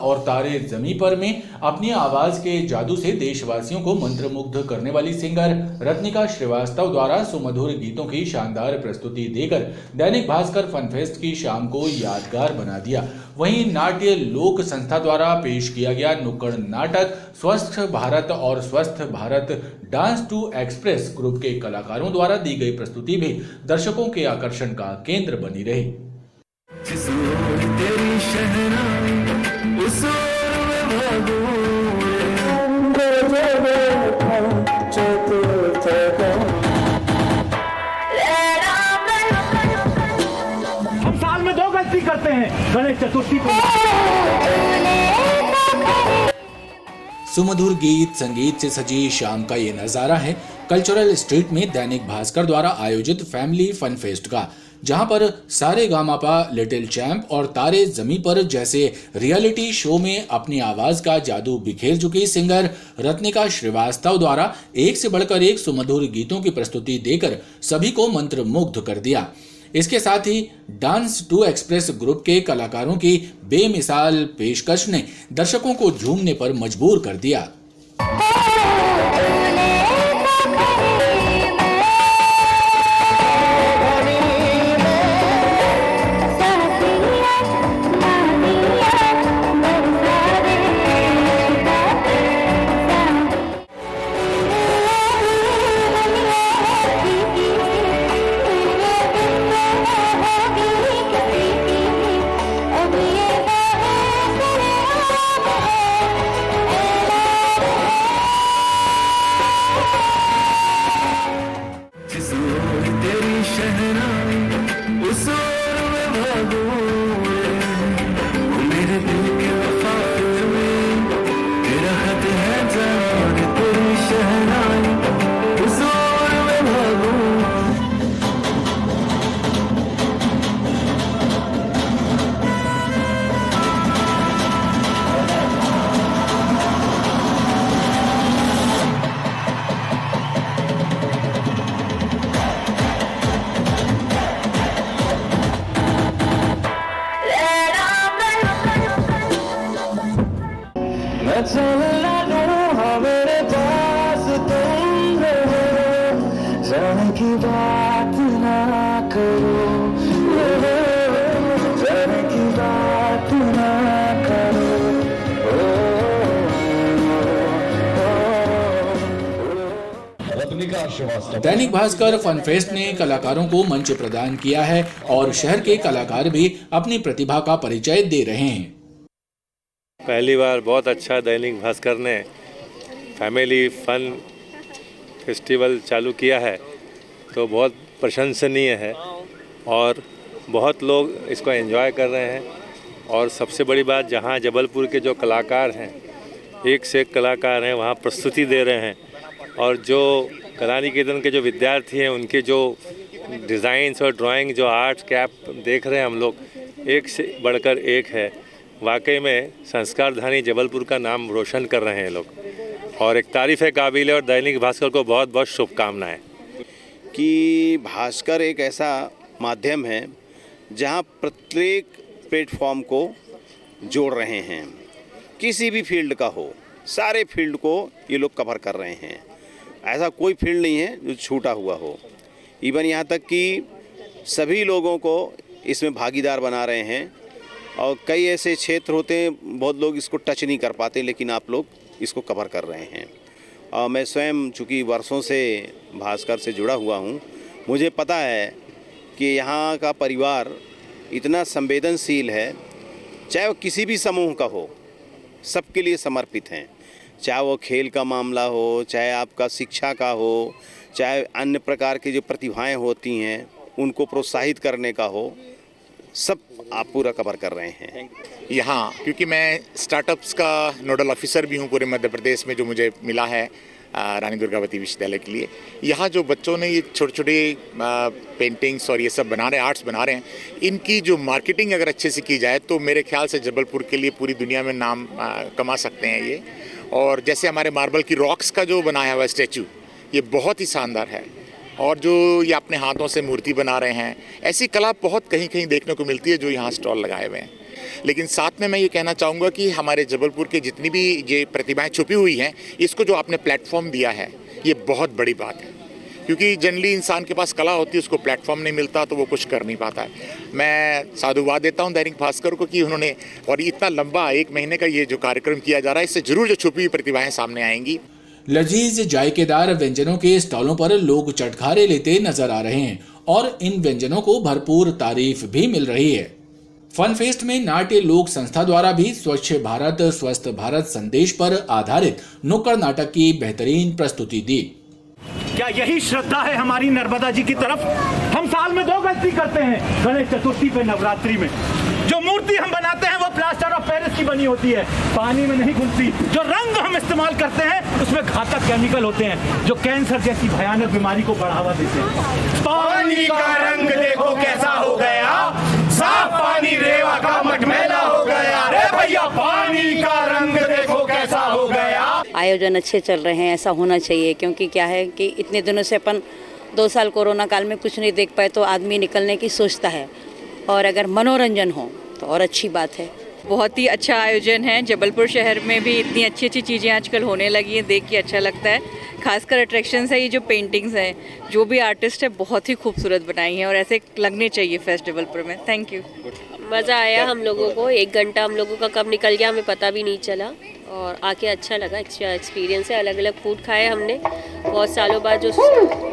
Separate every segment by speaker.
Speaker 1: और तारे जमी पर में अपनी आवाज के जादू से देशवासियों को मंत्रमुग्ध करने वाली सिंगर रत्निका श्रीवास्तव द्वारा सुमधुर गीतों की शानदार प्रस्तुति देकर दैनिक भास्कर फनफेस्ट की शाम को यादगार बना दिया। वहीं नाट्य लोक संस्था द्वारा पेश किया गया नुक्कड़ नाटक स्वस्थ भारत और स्वस्थ Bharat dance to express group के कलाकारों द्वारा दी गई प्रस्तुति भी दर्शकों के आकर्षण का केंद्र बनी रही।
Speaker 2: हम साल में 2 गलती करते हैं, गणेश चतुर्थी को।
Speaker 1: सुमधुर गीत संगीत से सजी शाम का ये नजारा है कल्चरल स्ट्रीट में दैनिक भास्कर द्वारा आयोजित फैमिली फन फेस्ट का, जहां पर सारे गामापा, लिटिल चैंप और तारे जमी पर जैसे रियलिटी शो में अपनी आवाज का जादू बिखेर चुकी सिंगर रत्निका श्रीवास्तव द्वारा एक से बढ़कर एक सुमधुर गीतों की प्रस्तुति देकर सभी को मंत्रमुग्ध कर दिया। इसके साथ ही डांस टू एक्सप्रेस ग्रुप के कलाकारों की बेमिसाल पेशकश ने दर्शकों को झूमने पर मजबूर कर दिया।
Speaker 3: मेरे पास तुम जाने की बात ना करो, जाने की बात ना करो।
Speaker 1: दैनिक भास्कर फन फेस्ट ने कलाकारों को मंच प्रदान किया है और शहर के कलाकार भी अपनी प्रतिभा का परिचय दे रहे हैं।
Speaker 4: पहली बार बहुत अच्छा दैनिक भास्कर ने फैमिली फन फेस्टिवल चालू किया है, तो बहुत प्रशंसनीय है और बहुत लोग इसको एंजॉय कर रहे हैं। और सबसे बड़ी बात, जहां जबलपुर के जो कलाकार हैं, एक से एक कलाकार हैं, वहां प्रस्तुति दे रहे हैं और जो कला निकेतन के जो विद्यार्थी हैं, उनके जो डिज़ाइंस और ड्राइंग, जो आर्ट कैप देख रहे हैं हम लोग, एक से बढ़कर एक है। वाकई में संस्कारधानी जबलपुर का नाम रोशन कर रहे हैं लोग और एक तारीफ़ काबिल है। और दैनिक भास्कर को बहुत बहुत शुभकामनाएं
Speaker 5: कि भास्कर एक ऐसा माध्यम है जहां प्रत्येक प्लेटफॉर्म को जोड़ रहे हैं, किसी भी फील्ड का हो, सारे फील्ड को ये लोग कवर कर रहे हैं। ऐसा कोई फील्ड नहीं है जो छूटा हुआ हो। इवन यहाँ तक कि सभी लोगों को इसमें भागीदार बना रहे हैं और कई ऐसे क्षेत्र होते हैं, बहुत लोग इसको टच नहीं कर पाते, लेकिन आप लोग इसको कवर कर रहे हैं। और मैं स्वयं चूँकि वर्षों से भास्कर से जुड़ा हुआ हूँ, मुझे पता है कि यहाँ का परिवार इतना संवेदनशील है, चाहे वो किसी भी समूह का हो, सबके लिए समर्पित हैं। चाहे वो खेल का मामला हो, चाहे आपका शिक्षा का हो, चाहे अन्य प्रकार की जो प्रतिभाएं होती हैं उनको प्रोत्साहित करने का हो, सब आप पूरा कवर कर रहे हैं
Speaker 6: यहाँ। क्योंकि मैं स्टार्टअप्स का नोडल ऑफिसर भी हूँ पूरे मध्य प्रदेश में, जो मुझे मिला है रानी दुर्गावती विश्वविद्यालय के लिए। यहाँ जो बच्चों ने ये छोटे छोटे पेंटिंग्स और ये सब बना रहे हैं, आर्ट्स बना रहे हैं, इनकी जो मार्केटिंग अगर अच्छे से की जाए तो मेरे ख्याल से जबलपुर के लिए पूरी दुनिया में नाम कमा सकते हैं ये। और जैसे हमारे मार्बल की रॉक्स का जो बनाया हुआ स्टैचू, ये बहुत ही शानदार है। और जो ये अपने हाथों से मूर्ति बना रहे हैं, ऐसी कला बहुत कहीं कहीं देखने को मिलती है जो यहाँ स्टॉल लगाए हुए हैं। लेकिन साथ में मैं ये कहना चाहूँगा कि हमारे जबलपुर के जितनी भी ये प्रतिभाएं छुपी हुई हैं, इसको जो आपने प्लेटफॉर्म दिया है, ये बहुत बड़ी बात है। क्योंकि जनरली इंसान के पास कला होती है, उसको प्लेटफॉर्म नहीं मिलता तो वो कुछ कर नहीं पाता है। मैं साधुवाद देता हूँ दैनिक भास्कर को कि उन्होंने, और इतना लंबा 1 महीने का ये जो कार्यक्रम किया जा रहा है, इससे जरूर जो छुपी हुई प्रतिभाएं सामने आएंगी।
Speaker 1: लजीज जायकेदार व्यंजनों के स्टॉलों पर लोग चटखारे लेते नजर आ रहे हैं और इन व्यंजनों को भरपूर तारीफ भी मिल रही है। फन फेस्ट में नाट्य लोक संस्था द्वारा भी स्वच्छ भारत स्वस्थ भारत संदेश पर आधारित नुक्कड़ नाटक की बेहतरीन प्रस्तुति दी।
Speaker 2: क्या यही श्रद्धा है हमारी नर्मदा जी की तरफ? हम साल में 2 गलती करते हैं, गणेश चतुर्थी पे, नवरात्रि में। जो मूर्ति हम बनाते हैं वो प्लास्टर ऑफ पेरिस की बनी होती है, पानी में नहीं घुलती। जो रंग हम इस्तेमाल करते हैं उसमें घातक केमिकल होते हैं जो कैंसर जैसी भयानक बीमारी को बढ़ावा देते हैं।
Speaker 5: पानी का रंग देखो कैसा हो गया, साफ पानी रेवा का मटमैला हो गया। रे भैया पानी का रंग देखो कैसा हो गया।
Speaker 7: आयोजन अच्छे चल रहे हैं, ऐसा होना चाहिए, क्योंकि क्या है कि इतने दिनों से अपन 2 साल कोरोना काल में कुछ नहीं देख पाए तो आदमी निकलने की सोचता है, और अगर मनोरंजन हो तो और अच्छी बात है।
Speaker 8: बहुत ही अच्छा आयोजन है। जबलपुर शहर में भी इतनी अच्छी अच्छी चीज़ें आजकल होने लगी हैं, देख के अच्छा लगता है। खासकर अट्रैक्शंस है, ये जो पेंटिंग्स हैं, जो भी आर्टिस्ट है बहुत ही खूबसूरत बनाई हैं और ऐसे लगने चाहिए फेस्टिवल पर में। Thank you.
Speaker 9: मज़ा आया हम लोगों को, 1 घंटा हम लोगों का कब निकल गया हमें पता भी नहीं चला, और आके अच्छा लगा। एक्सपीरियंस है, अलग अलग फूड खाए हमने, बहुत सालों बाद जो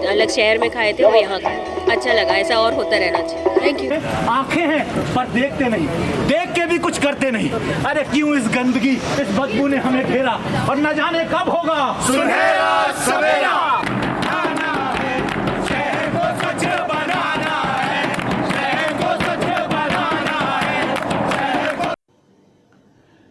Speaker 9: अलग शहर में खाए थे वो यहाँ खाए, अच्छा लगा। ऐसा और होता रहना चाहिए। Thank you.
Speaker 2: आंखें हैं पर देखते नहीं, देख के भी कुछ करते नहीं। अरे क्यों इस गंदगी, इस बदबू ने हमें घेरा, और न जाने कब होगा सुनहरा सवेरा।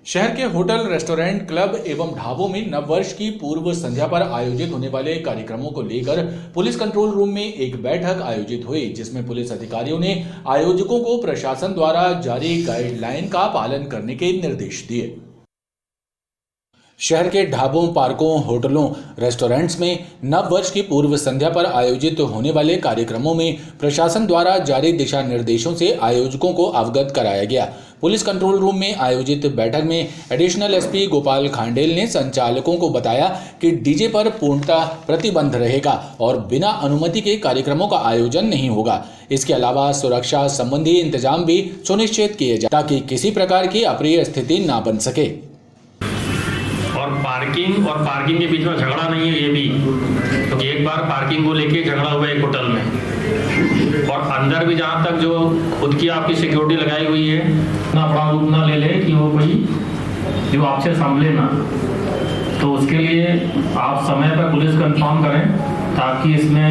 Speaker 1: शहर के होटल, रेस्टोरेंट, क्लब एवं ढाबों में नववर्ष की पूर्व संध्या पर आयोजित होने वाले कार्यक्रमों को लेकर पुलिस कंट्रोल रूम में एक बैठक आयोजित हुई, जिसमें पुलिस अधिकारियों ने आयोजकों को प्रशासन द्वारा जारी गाइडलाइन का पालन करने के निर्देश दिए। शहर के ढाबों, पार्कों, होटलों, रेस्टोरेंट्स में नव वर्ष की पूर्व संध्या पर आयोजित होने वाले कार्यक्रमों में प्रशासन द्वारा जारी दिशा निर्देशों से आयोजकों को अवगत कराया गया। पुलिस कंट्रोल रूम में आयोजित बैठक में एडिशनल एसपी गोपाल खांडेल ने संचालकों को बताया कि डीजे पर पूर्णतः प्रतिबंध रहेगा और बिना अनुमति के कार्यक्रमों का आयोजन नहीं होगा। इसके अलावा सुरक्षा संबंधी इंतजाम भी सुनिश्चित किए जाए ताकि किसी प्रकार की अप्रिय स्थिति न बन सके।
Speaker 10: और पार्किंग के बीच में झगड़ा नहीं है, ये भी, क्योंकि एक बार पार्किंग को लेके झगड़ा हुआ एक होटल में, और अंदर भी जहाँ तक जो खुद की आपकी सिक्योरिटी लगाई हुई है, ना बड़ा रूप ना ले ले कि वो कोई जो आपसे संभले ना, तो उसके लिए आप समय पर पुलिस को इन्फॉर्म करें ताकि इसमें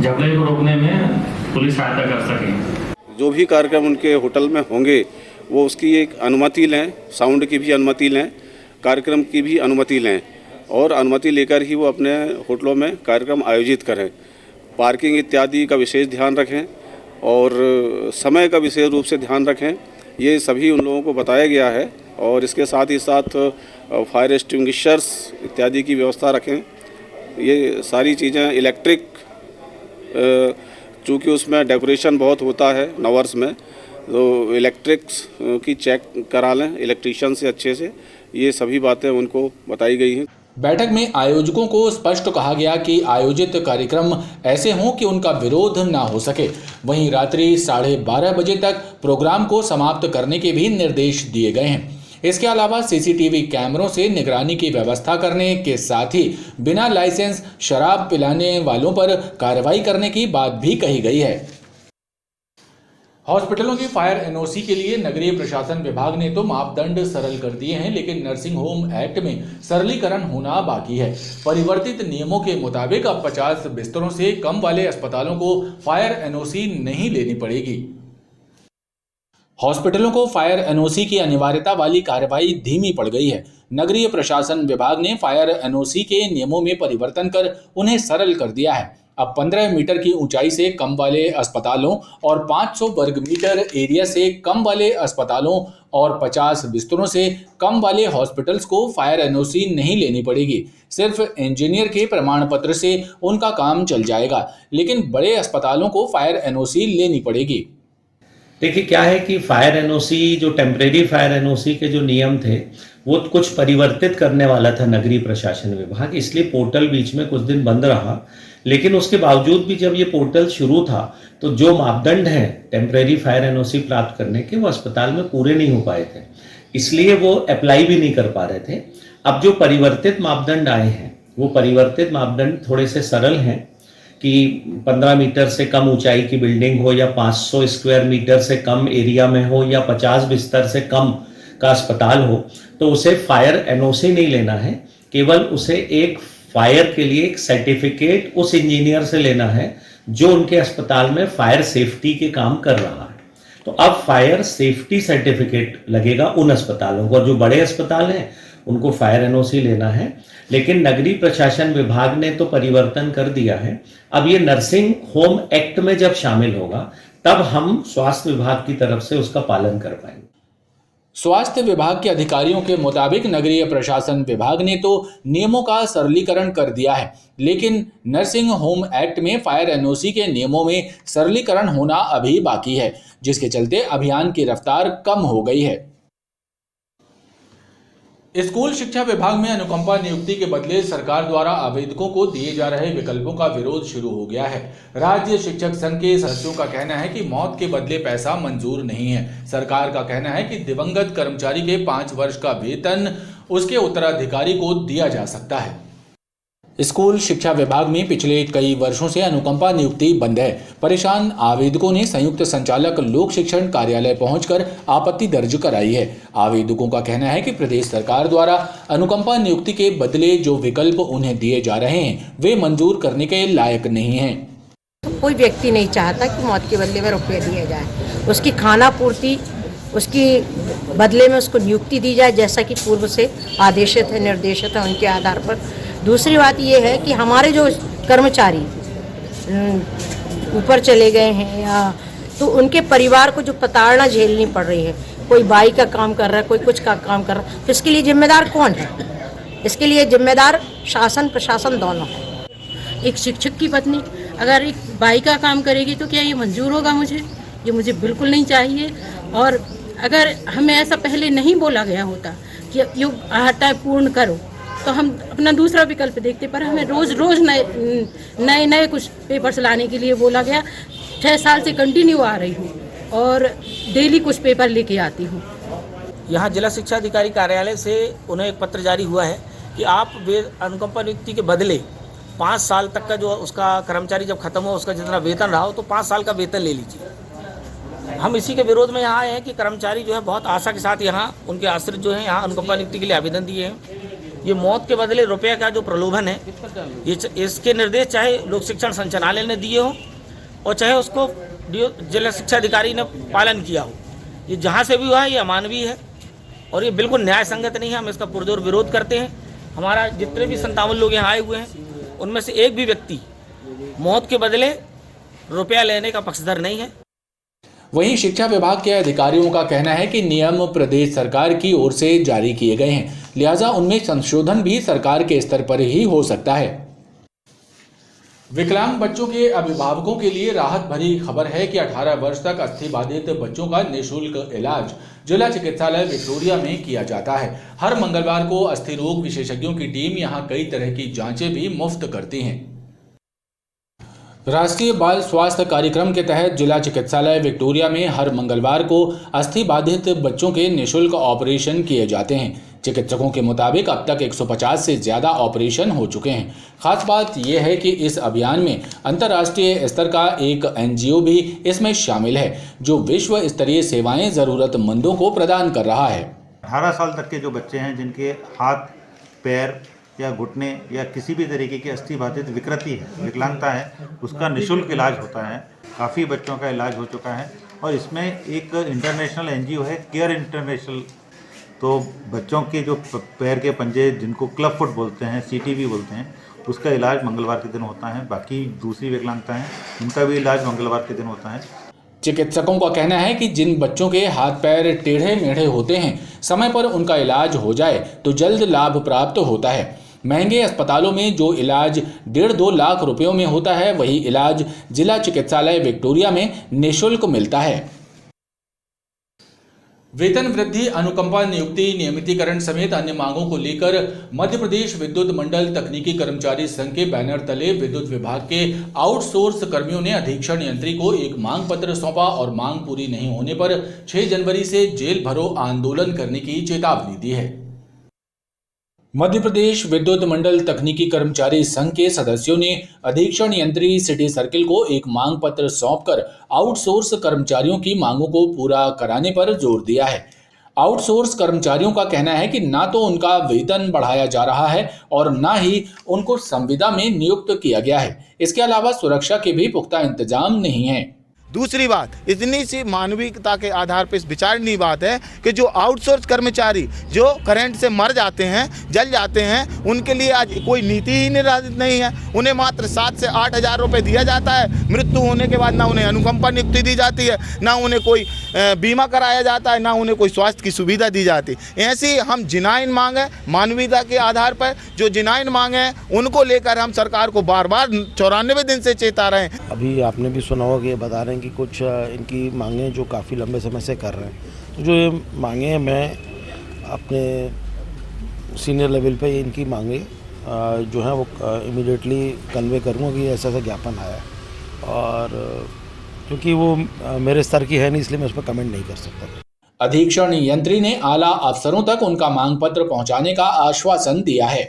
Speaker 10: झगड़े को रोकने में पुलिस सहायता कर सके।
Speaker 5: जो भी कार्यक्रम उनके होटल में होंगे वो उसकी एक अनुमति लें, साउंड की भी अनुमति लें, कार्यक्रम की भी अनुमति लें, और अनुमति लेकर ही वो अपने होटलों में कार्यक्रम आयोजित करें। पार्किंग इत्यादि का विशेष ध्यान रखें और समय का विशेष रूप से ध्यान रखें, ये सभी उन लोगों को बताया गया है। और इसके साथ ही साथ फायर एक्सटिंग्विशर्स इत्यादि की व्यवस्था रखें। ये सारी चीज़ें इलेक्ट्रिक, चूँकि उसमें डेकोरेशन बहुत होता है नववर्ष में, तो इलेक्ट्रिक्स की चेक करा लें इलेक्ट्रीशियन से अच्छे से, ये सभी बातें उनको बताई गई हैं।
Speaker 1: बैठक में आयोजकों को स्पष्ट कहा गया कि आयोजित कार्यक्रम ऐसे हों कि उनका विरोध ना हो सके। वहीं रात्रि 12:30 बजे तक प्रोग्राम को समाप्त करने के भी निर्देश दिए गए हैं। इसके अलावा सीसीटीवी कैमरों से निगरानी की व्यवस्था करने के साथ ही बिना लाइसेंस शराब पिलाने वालों पर कार्रवाई करने की बात भी कही गई है। हॉस्पिटलों की फायर एनओसी के लिए नगरीय प्रशासन विभाग ने तो मापदंड सरल कर दिए हैं, लेकिन नर्सिंग होम एक्ट में सरलीकरण होना बाकी है। परिवर्तित नियमों के मुताबिक अब 50 बिस्तरों से कम वाले अस्पतालों को फायर एनओसी नहीं लेनी पड़ेगी। हॉस्पिटलों को फायर एनओसी की अनिवार्यता वाली कार्रवाई धीमी पड़ गई है। नगरीय प्रशासन विभाग ने फायर एनओसी के नियमों में परिवर्तन कर उन्हें सरल कर दिया है। अब 15 मीटर की ऊंचाई से कम वाले अस्पतालों और 500 वर्ग मीटर एरिया से कम वाले अस्पतालों और 50 बिस्तरों से कम वाले हॉस्पिटल्स को फायर एनओसी नहीं लेनी पड़ेगी। सिर्फ इंजीनियर के प्रमाण पत्र से उनका काम चल जाएगा, लेकिन बड़े अस्पतालों को फायर एनओसी लेनी पड़ेगी।
Speaker 11: देखिए क्या है कि फायर एनओसी, जो टेम्परेरी फायर एनओसी के जो नियम थे वो कुछ परिवर्तित करने वाला था नगरीय प्रशासन विभाग, इसलिए पोर्टल बीच में कुछ दिन बंद रहा। लेकिन उसके बावजूद भी जब ये पोर्टल शुरू था तो जो मापदंड हैं टेम्परेरी फायर एनओसी प्राप्त करने के, वो अस्पताल में पूरे नहीं हो पाए थे, इसलिए वो अप्लाई भी नहीं कर पा रहे थे। अब जो परिवर्तित मापदंड आए हैं वो परिवर्तित मापदंड थोड़े से सरल हैं कि 15 मीटर से कम ऊंचाई की बिल्डिंग हो या 500 स्क्वायर मीटर से कम एरिया में हो या 50 बिस्तर से कम का अस्पताल हो तो उसे फायर एनओसी नहीं लेना है, केवल उसे एक फायर के लिए एक सर्टिफिकेट उस इंजीनियर से लेना है जो उनके अस्पताल में फायर सेफ्टी के काम कर रहा है। तो अब फायर सेफ्टी सर्टिफिकेट लगेगा उन अस्पतालों को, और जो बड़े अस्पताल हैं उनको फायर एनओसी लेना है। लेकिन नगरीय प्रशासन विभाग ने तो परिवर्तन कर दिया है, अब ये नर्सिंग होम एक्ट में जब शामिल होगा तब हम स्वास्थ्य विभाग की तरफ से उसका पालन कर पाएंगे।
Speaker 1: स्वास्थ्य विभाग के अधिकारियों के मुताबिक नगरीय प्रशासन विभाग ने तो नियमों का सरलीकरण कर दिया है, लेकिन नर्सिंग होम एक्ट में फायर एनओसी के नियमों में सरलीकरण होना अभी बाकी है, जिसके चलते अभियान की रफ्तार कम हो गई है। स्कूल शिक्षा विभाग में अनुकंपा नियुक्ति के बदले सरकार द्वारा आवेदकों को दिए जा रहे विकल्पों का विरोध शुरू हो गया है। राज्य शिक्षक संघ के सदस्यों का कहना है कि मौत के बदले पैसा मंजूर नहीं है। सरकार का कहना है कि दिवंगत कर्मचारी के 5 वर्ष का वेतन उसके उत्तराधिकारी को दिया जा सकता है। स्कूल शिक्षा विभाग में पिछले कई वर्षों से अनुकंपा नियुक्ति बंद है। परेशान आवेदकों ने संयुक्त संचालक लोक शिक्षण कार्यालय पहुंचकर आपत्ति दर्ज कराई है। आवेदकों का कहना है कि प्रदेश सरकार द्वारा अनुकंपा नियुक्ति के बदले जो विकल्प उन्हें दिए जा रहे हैं वे मंजूर करने के लायक नहीं हैं।
Speaker 12: कोई व्यक्ति नहीं चाहता कि मौत के बदले में रुपये दिए जाए, उसकी खाना पूर्ति, उसकी बदले में उसको नियुक्ति दी जाए जैसा कि पूर्व से आदेशित है, निर्देशित है, उनके आधार पर। दूसरी बात ये है कि हमारे जो कर्मचारी ऊपर चले गए हैं या तो उनके परिवार को जो प्रताड़ना झेलनी पड़ रही है, कोई बाई का काम कर रहा है, कोई कुछ का काम कर रहा है, तो इसके लिए जिम्मेदार कौन है? इसके लिए जिम्मेदार शासन प्रशासन दोनों है।
Speaker 13: एक शिक्षक की पत्नी अगर एक बाई का काम करेगी तो क्या ये मंजूर होगा? ये मुझे बिल्कुल नहीं चाहिए। और अगर हमें ऐसा पहले नहीं बोला गया होता कि ये हटा पूर्ण करो तो हम अपना दूसरा विकल्प देखते, पर हमें रोज नए कुछ पेपर्स लाने के लिए बोला गया। 6 साल से कंटिन्यू आ रही हूँ और डेली कुछ पेपर लेके आती हूँ।
Speaker 14: यहाँ जिला शिक्षा अधिकारी कार्यालय से उन्हें एक पत्र जारी हुआ है कि आप अनुकंपा नियुक्ति के बदले 5 साल तक का जो उसका कर्मचारी जब खत्म हो उसका जितना वेतन रहा हो तो 5 साल का वेतन ले लीजिए। हम इसी के विरोध में यहाँ आए हैं कि कर्मचारी जो है बहुत आशा के साथ यहाँ उनके आश्रित जो है यहाँ अनुकंपा नियुक्ति के लिए आवेदन दिए हैं। ये मौत के बदले रुपये का जो प्रलोभन है, ये इसके निर्देश चाहे लोक शिक्षण संचालनालय ने दिए हो और चाहे उसको जिला शिक्षा अधिकारी ने पालन किया हो, ये जहाँ से भी हुआ है ये अमानवीय है और ये बिल्कुल न्याय संगत नहीं है। हम इसका पुरजोर विरोध करते हैं। हमारा जितने भी 57 लोग यहाँ आए हुए हैं उनमें से एक भी व्यक्ति मौत के बदले रुपया लेने का पक्षधर नहीं है।
Speaker 1: वहीं शिक्षा विभाग के अधिकारियों का कहना है कि नियम प्रदेश सरकार की ओर से जारी किए गए हैं, लिहाजा उनमें संशोधन भी सरकार के स्तर पर ही हो सकता है। विकलांग बच्चों के अभिभावकों के लिए राहत भरी खबर है कि 18 वर्ष तक अस्थि बाधित बच्चों का निःशुल्क इलाज जिला चिकित्सालय विक्टोरिया में किया जाता है। हर मंगलवार को अस्थि रोग विशेषज्ञों की टीम यहां कई तरह की जांचें भी मुफ्त करती हैं। राष्ट्रीय बाल स्वास्थ्य कार्यक्रम के तहत जिला चिकित्सालय विक्टोरिया में हर मंगलवार को अस्थि बाधित बच्चों के निःशुल्क ऑपरेशन किए जाते हैं। चिकित्सकों के मुताबिक अब तक 150 से ज्यादा ऑपरेशन हो चुके हैं। खास बात यह है कि इस अभियान में अंतर्राष्ट्रीय स्तर का एक एनजीओ भी इसमें शामिल है, जो विश्व स्तरीय सेवाएं जरूरतमंदों को प्रदान कर रहा है।
Speaker 15: 18 साल तक के जो बच्चे हैं जिनके हाथ, पैर या घुटने या किसी भी तरीके की अस्थि बाधित विकृति है, विकलांगता है, उसका निःशुल्क इलाज होता है। काफ़ी बच्चों का इलाज हो चुका है और इसमें एक इंटरनेशनल एनजीओ है, केयर इंटरनेशनल। तो बच्चों के जो पैर के पंजे जिनको क्लब फुट बोलते हैं, सीटीबी बोलते हैं, उसका इलाज मंगलवार के दिन होता है। बाकी दूसरी विकलांगता है उनका भी इलाज मंगलवार के दिन होता है।
Speaker 1: चिकित्सकों का कहना है कि जिन बच्चों के हाथ पैर टेढ़े मेढ़े होते हैं, समय पर उनका इलाज हो जाए तो जल्द लाभ प्राप्त होता है। महंगे अस्पतालों में जो इलाज 1.5-2 लाख रुपयों में होता है, वही इलाज जिला चिकित्सालय विक्टोरिया में निःशुल्क मिलता है। वेतन वृद्धि, अनुकंपा नियुक्ति, नियमितीकरण समेत अन्य मांगों को लेकर मध्य प्रदेश विद्युत मंडल तकनीकी कर्मचारी संघ के बैनर तले विद्युत विभाग के आउटसोर्स कर्मियों ने अधीक्षण यंत्री को एक मांग पत्र सौंपा और मांग पूरी नहीं होने पर 6 जनवरी से जेल भरो आंदोलन करने की चेतावनी दी है। मध्य प्रदेश विद्युत मंडल तकनीकी कर्मचारी संघ के सदस्यों ने अधीक्षण यंत्री सिटी सर्किल को एक मांग पत्र सौंपकर आउटसोर्स कर्मचारियों की मांगों को पूरा कराने पर जोर दिया है। आउटसोर्स कर्मचारियों का कहना है कि ना तो उनका वेतन बढ़ाया जा रहा है और ना ही उनको संविदा में नियुक्त किया गया है। इसके अलावा सुरक्षा के भी पुख्ता इंतजाम नहीं है।
Speaker 16: दूसरी बात, इतनी सी मानविकता के आधार पर इस विचारणीय बात है कि जो आउटसोर्स कर्मचारी जो करंट से मर जाते हैं, जल जाते हैं, उनके लिए आज कोई नीति ही निर्धारित नहीं है। उन्हें मात्र 7 से 8 हज़ार रुपये दिया जाता है। मृत्यु होने के बाद ना उन्हें अनुकंपा नियुक्ति दी जाती है, ना उन्हें कोई बीमा कराया जाता है, ना उन्हें कोई स्वास्थ्य की सुविधा दी जाती। ऐसी हम जिनाइन मांग है, मानवीयता के आधार पर जो जिनाइन मांग है उनको लेकर हम सरकार को बार बार 94 दिन से चेता रहे हैं।
Speaker 17: अभी आपने भी सुना होगा कि बता रहे हैं कि कुछ इनकी मांगें जो काफ़ी लंबे समय से कर रहे हैं, तो जो ये मांगें हैं मैं अपने सीनियर लेवल पे इनकी मांगें जो हैं वो इमीडिएटली कन्वे करूँगा कि ऐसा ज्ञापन आया है, और क्योंकि वो मेरे स्तर की है नहीं इसलिए मैं उस पर कमेंट नहीं कर सकता।
Speaker 1: अधीक्षण यंत्री ने आला अफसरों तक उनका मांग पत्र पहुंचाने का आश्वासन दिया है।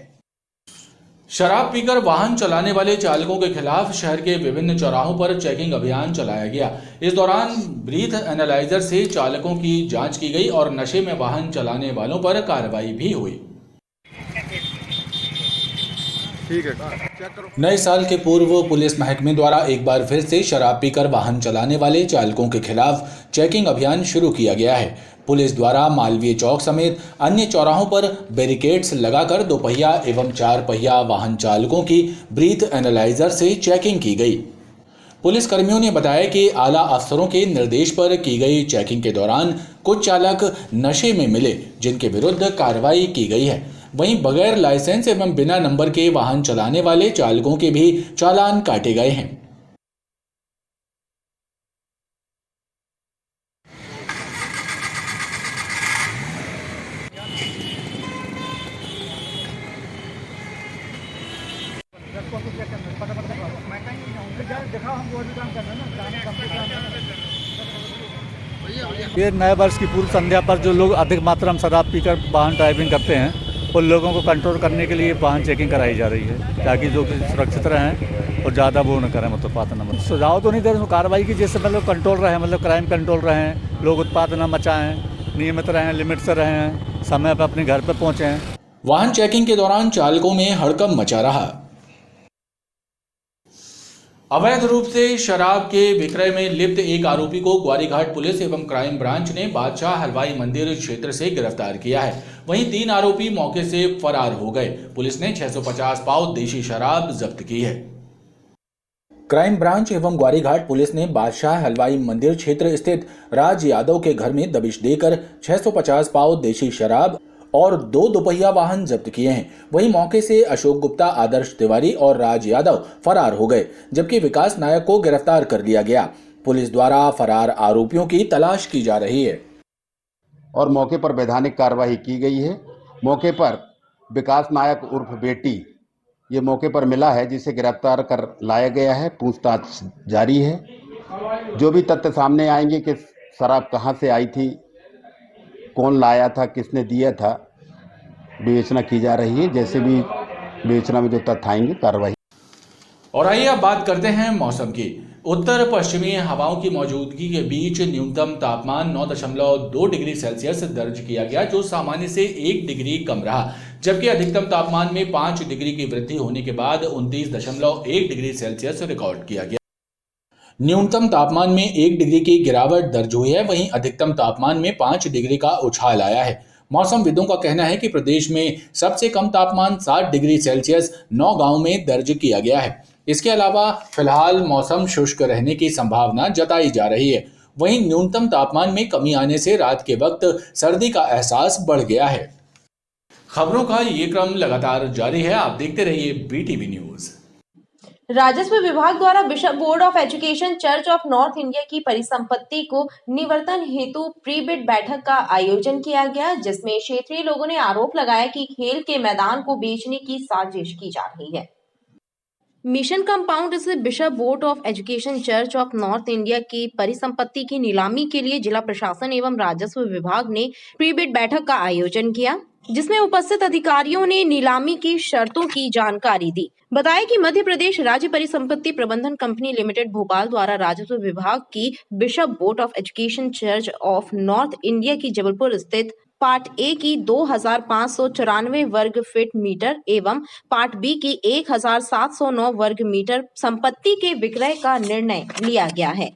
Speaker 1: शराब पीकर वाहन चलाने वाले चालकों के खिलाफ शहर के विभिन्न चौराहों पर चेकिंग अभियान चलाया गया। इस दौरान ब्रीथ एनालाइजर से चालकों की जांच की गई और नशे में वाहन चलाने वालों पर कार्रवाई भी हुई। नए साल के पूर्व पुलिस महकमे द्वारा एक बार फिर से शराब पीकर वाहन चलाने वाले चालकों के खिलाफ चेकिंग अभियान शुरू किया गया है। पुलिस द्वारा मालवीय चौक समेत अन्य चौराहों पर बैरिकेड्स लगाकर 2 पहिया एवं 4 पहिया वाहन चालकों की ब्रीथ एनालाइजर से चेकिंग की गई। पुलिस कर्मियों ने बताया कि आला अफसरों के निर्देश पर की गई चेकिंग के दौरान कुछ चालक नशे में मिले, जिनके विरुद्ध कार्रवाई की गई है। वहीं बगैर लाइसेंस एवं बिना नंबर के वाहन चलाने वाले चालकों के भी चालान काटे गए हैं।
Speaker 18: ये नए वर्ष की पूर्व संध्या पर जो लोग अधिक मात्रा में शराब पीकर वाहन ड्राइविंग करते हैं उन लोगों को कंट्रोल करने के लिए वाहन चेकिंग कराई जा रही है, ताकि जो सुरक्षित रहें और ज़्यादा वो न करें, उत्पाद न मचाएं। सुझाव तो नहीं दे रहे, कार्रवाई की जैसे मतलब कंट्रोल रहे, मतलब क्राइम कंट्रोल रहें, लोग उत्पाद न मचाएं, नियमित रहें, लिमिट से रहें, समय पर अपने घर पर पहुँचें।
Speaker 1: वाहन चेकिंग के दौरान चालकों में हड़कंप मचा रहा। अवैध रूप से शराब के विक्रय में लिप्त एक आरोपी को ग्वारीघाट पुलिस एवं क्राइम ब्रांच ने बादशाह हलवाई मंदिर क्षेत्र से गिरफ्तार किया है। वहीं 3 आरोपी मौके से फरार हो गए। पुलिस ने 650 पाव देशी शराब जब्त की है। क्राइम ब्रांच एवं ग्वारीघाट पुलिस ने बादशाह हलवाई मंदिर क्षेत्र स्थित राज यादव के घर में दबिश देकर 650 पाव देशी शराब और 2 दोपहिया वाहन जब्त किए हैं। वहीं मौके से अशोक गुप्ता, आदर्श तिवारी और राज यादव फरार हो गए, जबकि विकास नायक को गिरफ्तार कर लिया गया। पुलिस द्वारा फरार आरोपियों की तलाश की जा रही है
Speaker 19: और मौके पर वैधानिक कार्रवाई की गई है। मौके पर विकास नायक उर्फ बेटी ये मौके पर मिला है, जिसे गिरफ्तार कर लाया गया है। पूछताछ जारी है। जो भी तथ्य सामने आएंगे कि शराब कहाँ से आई थी, कौन लाया था, किसने दिया था, विवेचना की जा रही है। जैसे भी विवेचना में जो तथ्य आएंगे कार्रवाई।
Speaker 1: और आइए अब बात करते हैं मौसम की। उत्तर पश्चिमी हवाओं की मौजूदगी के बीच न्यूनतम तापमान 9.2 डिग्री सेल्सियस दर्ज किया गया, जो सामान्य से 1 डिग्री कम रहा, जबकि अधिकतम तापमान में 5 डिग्री की वृद्धि होने के बाद 29.1 डिग्री सेल्सियस रिकॉर्ड किया गया। न्यूनतम तापमान में 1 डिग्री की गिरावट दर्ज हुई है, वहीं अधिकतम तापमान में 5 डिग्री का उछाल आया है। मौसमविदों का कहना है कि प्रदेश में सबसे कम तापमान 7 डिग्री सेल्सियस नौगांव में दर्ज किया गया है। इसके अलावा फिलहाल मौसम शुष्क रहने की संभावना जताई जा रही है। वहीं न्यूनतम तापमान में कमी आने से रात के वक्त सर्दी का एहसास बढ़ गया है। खबरों का ये क्रम लगातार जारी है। आप देखते रहिए BTV न्यूज।
Speaker 20: राजस्व विभाग द्वारा bishop board of education church of north India की परिसंपत्ति को निवर्तन हेतु प्री-बिड बैठक का आयोजन किया गया, जिसमें क्षेत्रीय लोगों ने आरोप लगाया कि खेल के मैदान को बेचने की साजिश की जा रही है। मिशन कंपाउंड स्थित bishop board of education church of north India की परिसंपत्ति की नीलामी के लिए जिला प्रशासन एवं राजस्व विभाग ने प्री-बिड बैठक का आयोजन किया, जिसमें उपस्थित अधिकारियों ने नीलामी की शर्तों की जानकारी दी। बताया कि मध्य प्रदेश राज्य परिसंपत्ति प्रबंधन कंपनी लिमिटेड भोपाल द्वारा राजस्व विभाग की bishop board of education church of north India की जबलपुर स्थित पार्ट ए की 2594 वर्ग फीट मीटर एवं पार्ट बी की 1709 वर्ग मीटर संपत्ति के विक्रय का निर्णय लिया गया है।